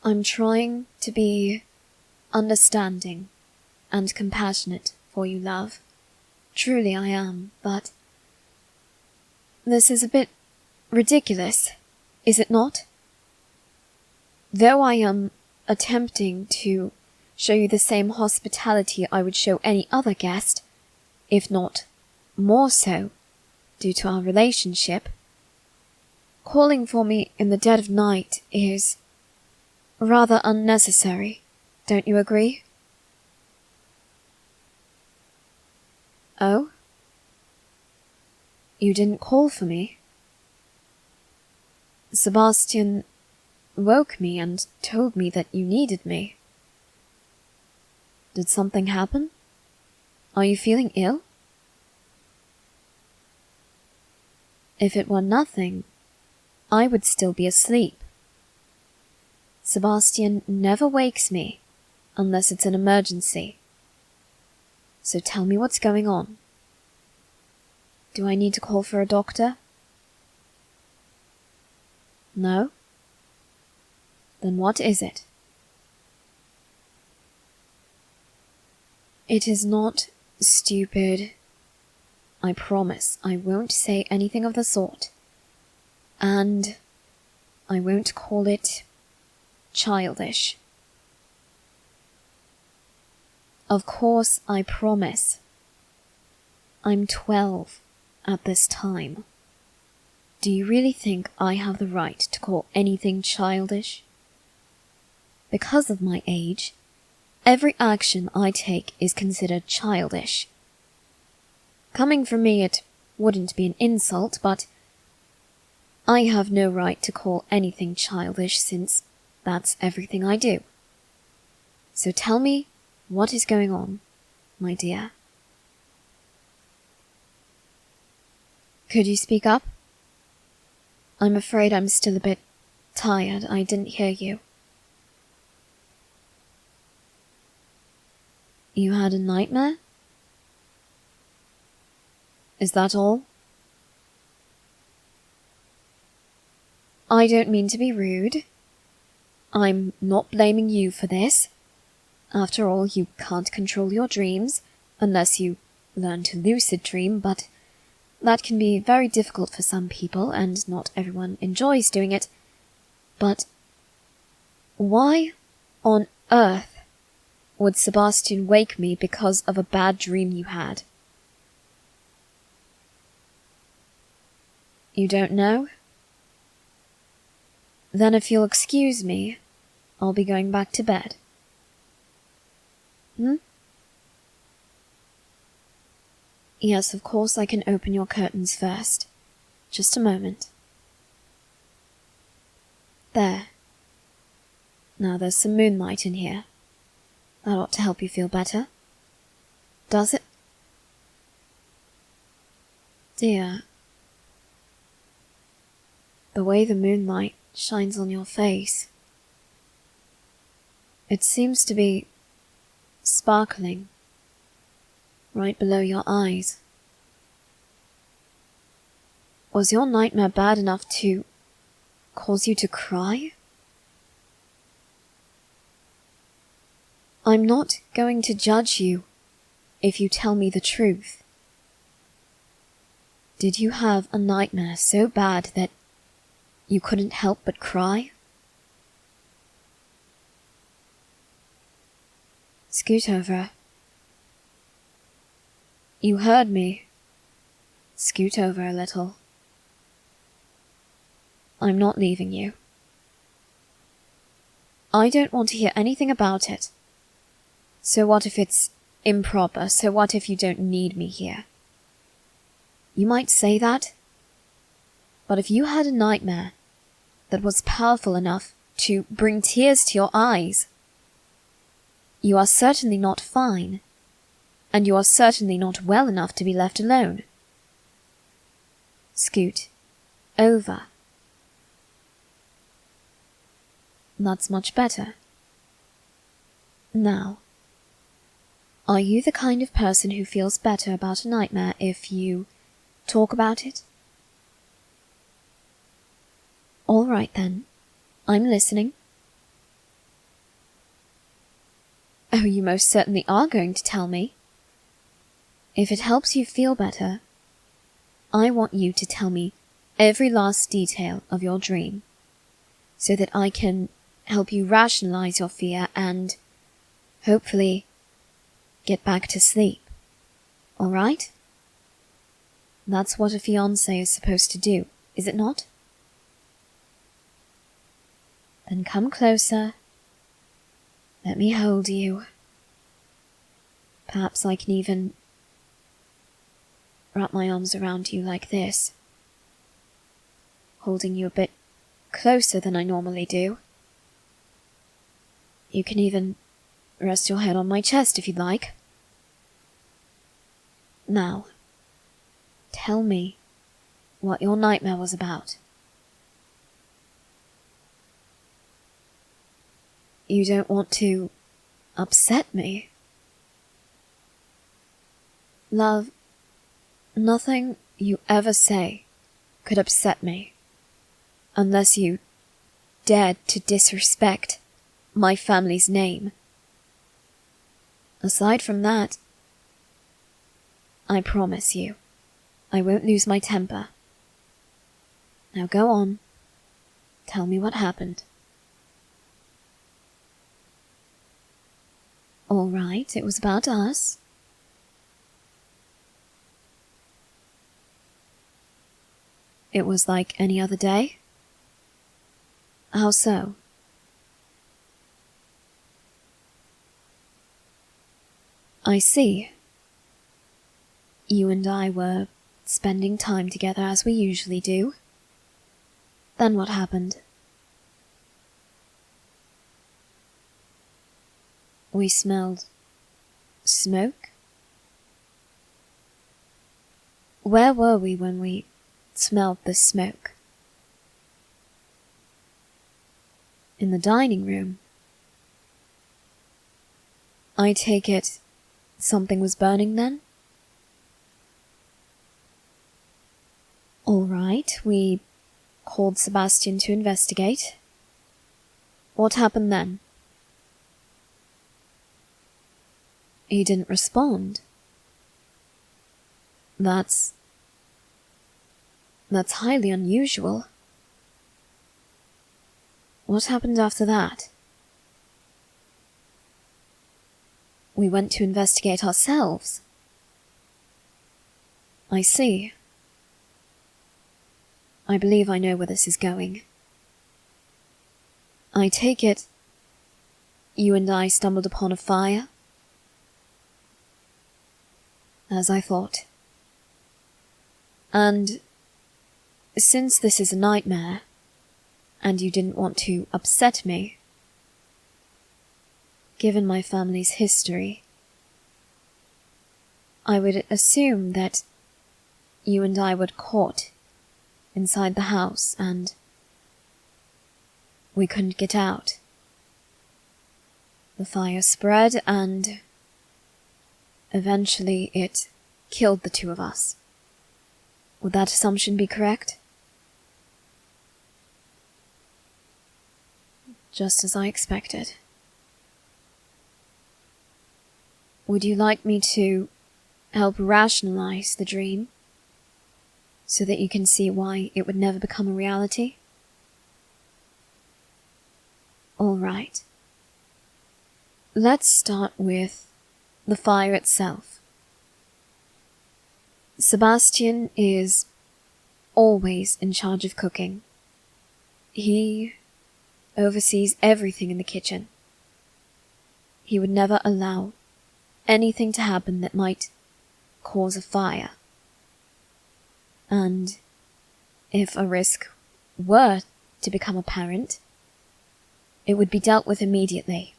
I'm trying to be understanding and compassionate for you, love. Truly I am, but this is a bit ridiculous, is it not? Though I am attempting to show you the same hospitality I would show any other guest, if not more so, due to our relationship, calling for me in the dead of night is rather unnecessary, don't you agree? Oh? You didn't call for me? Sebastian woke me and told me that you needed me. Did something happen? Are you feeling ill? If it were nothing, I would still be asleep. Sebastian never wakes me unless it's an emergency. So tell me what's going on. Do I need to call for a doctor? No? Then what is it? It is not stupid. I promise I won't say anything of the sort. And I won't call it childish. Of course, I promise. I'm 12 at this time. Do you really think I have the right to call anything childish? Because of my age, every action I take is considered childish. Coming from me, it wouldn't be an insult, but I have no right to call anything childish since that's everything I do. So tell me what is going on, my dear. Could you speak up? I'm afraid I'm still a bit tired. I didn't hear you. You had a nightmare? Is that all? I don't mean to be rude. I'm not blaming you for this. After all, you can't control your dreams, unless you learn to lucid dream, but that can be very difficult for some people, and not everyone enjoys doing it. But why on earth would Sebastian wake me because of a bad dream you had? You don't know? Then if you'll excuse me, I'll be going back to bed. Yes, of course I can open your curtains first. Just a moment. There. Now there's some moonlight in here. That ought to help you feel better. Does it? Dear, the way the moonlight shines on your face, it seems to be sparkling right below your eyes. Was your nightmare bad enough to cause you to cry? I'm not going to judge you if you tell me the truth. Did you have a nightmare so bad that you couldn't help but cry? Scoot over. You heard me. Scoot over a little. I'm not leaving you. I don't want to hear anything about it. So what if it's improper? So what if you don't need me here? You might say that, but if you had a nightmare that was powerful enough to bring tears to your eyes, you are certainly not fine, and you are certainly not well enough to be left alone. Scoot over. That's much better. Now, are you the kind of person who feels better about a nightmare if you talk about it? All right then, I'm listening. most certainly are going to tell me. If it helps you feel better, I want you to tell me every last detail of your dream, so that I can help you rationalize your fear and, hopefully, get back to sleep. Alright? That's what a fiancé is supposed to do, is it not? Then come closer. Let me hold you. Perhaps I can even wrap my arms around you like this, holding you a bit closer than I normally do. You can even rest your head on my chest if you'd like. Now, tell me what your nightmare was about. You don't want to upset me? Love, nothing you ever say could upset me, unless you dared to disrespect my family's name. Aside from that, I promise you, I won't lose my temper. Now go on, tell me what happened. All right, it was about us. It was like any other day? How so? I see. You and I were spending time together as we usually do. Then what happened? We smelled smoke? Where were we when we smelled the smoke? In the dining room. I take it something was burning then? All right, we called Sebastian to investigate. What happened then? He didn't respond. That's highly unusual. What happened after that? We went to investigate ourselves. I see. I believe I know where this is going. I take it you and I stumbled upon a fire? As I thought. And since this is a nightmare, and you didn't want to upset me, given my family's history, I would assume that you and I were caught inside the house and we couldn't get out. The fire spread and eventually it killed the two of us. Would that assumption be correct? Just as I expected. Would you like me to help rationalize the dream so that you can see why it would never become a reality? All right. Let's start with the fire itself. Sebastian is always in charge of cooking. He oversees everything in the kitchen. He would never allow anything to happen that might cause a fire. And if a risk were to become apparent, it would be dealt with immediately.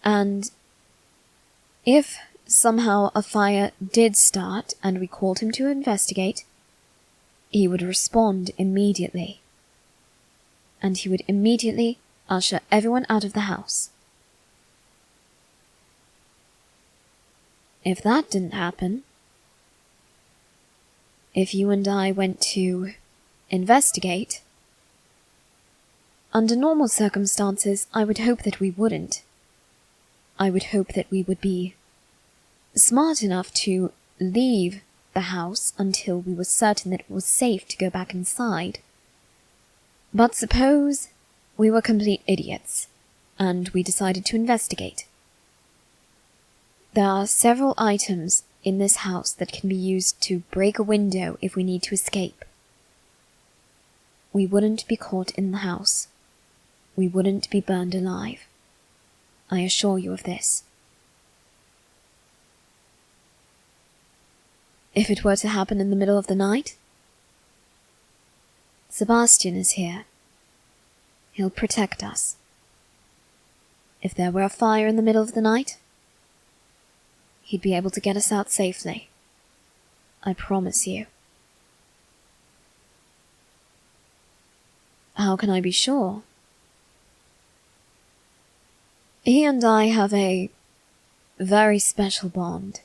And if somehow a fire did start and we called him to investigate, he would respond immediately. And he would immediately usher everyone out of the house. If that didn't happen, if you and I went to investigate, under normal circumstances, I would hope that we wouldn't. I would hope that we would be smart enough to leave the house until we were certain that it was safe to go back inside. But suppose we were complete idiots, and we decided to investigate. There are several items in this house that can be used to break a window if we need to escape. We wouldn't be caught in the house. We wouldn't be burned alive. I assure you of this. If it were to happen in the middle of the night, Sebastian is here. He'll protect us. If there were a fire in the middle of the night, he'd be able to get us out safely. I promise you. How can I be sure? He and I have a very special bond.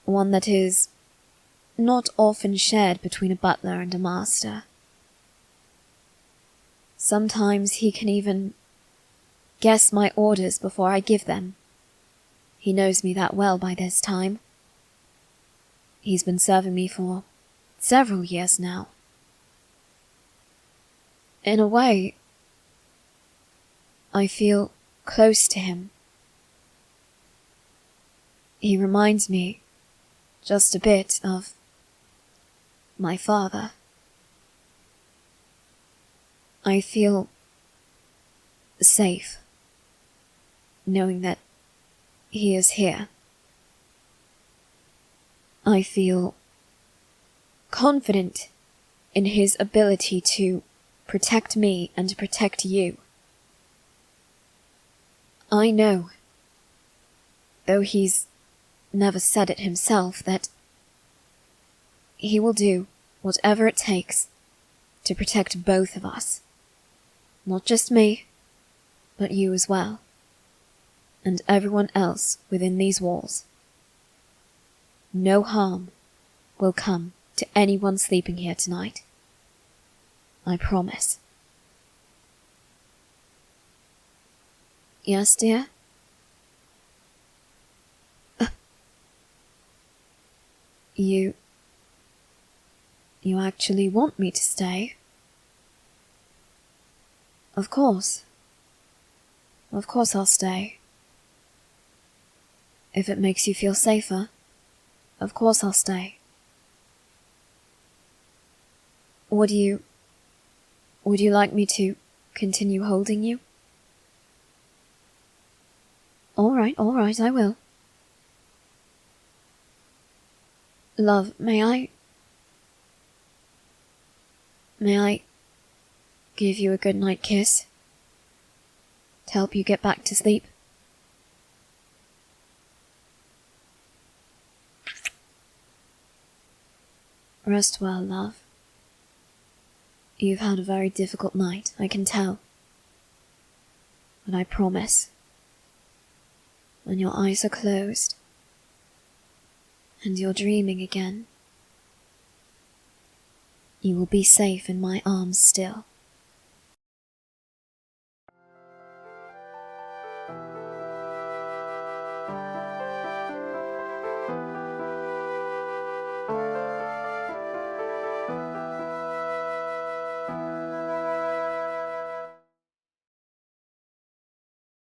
One that is not often shared between a butler and a master. Sometimes he can even guess my orders before I give them. He knows me that well by this time. He's been serving me for several years now. In a way, I feel close to him. He reminds me just a bit of my father. I feel safe, knowing that he is here. I feel confident in his ability to protect me and to protect you. I know, though he's never said it himself, that he will do whatever it takes to protect both of us. Not just me, but you as well, and everyone else within these walls. No harm will come to anyone sleeping here tonight. I promise. Yes, dear? You actually want me to stay? Of course. Of course I'll stay. If it makes you feel safer, of course I'll stay. Would you like me to continue holding you? All right, I will. Love, may I give you a good night kiss to help you get back to sleep? Rest well, love. You've had a very difficult night, I can tell. But I promise, when your eyes are closed and you're dreaming again, you will be safe in my arms still.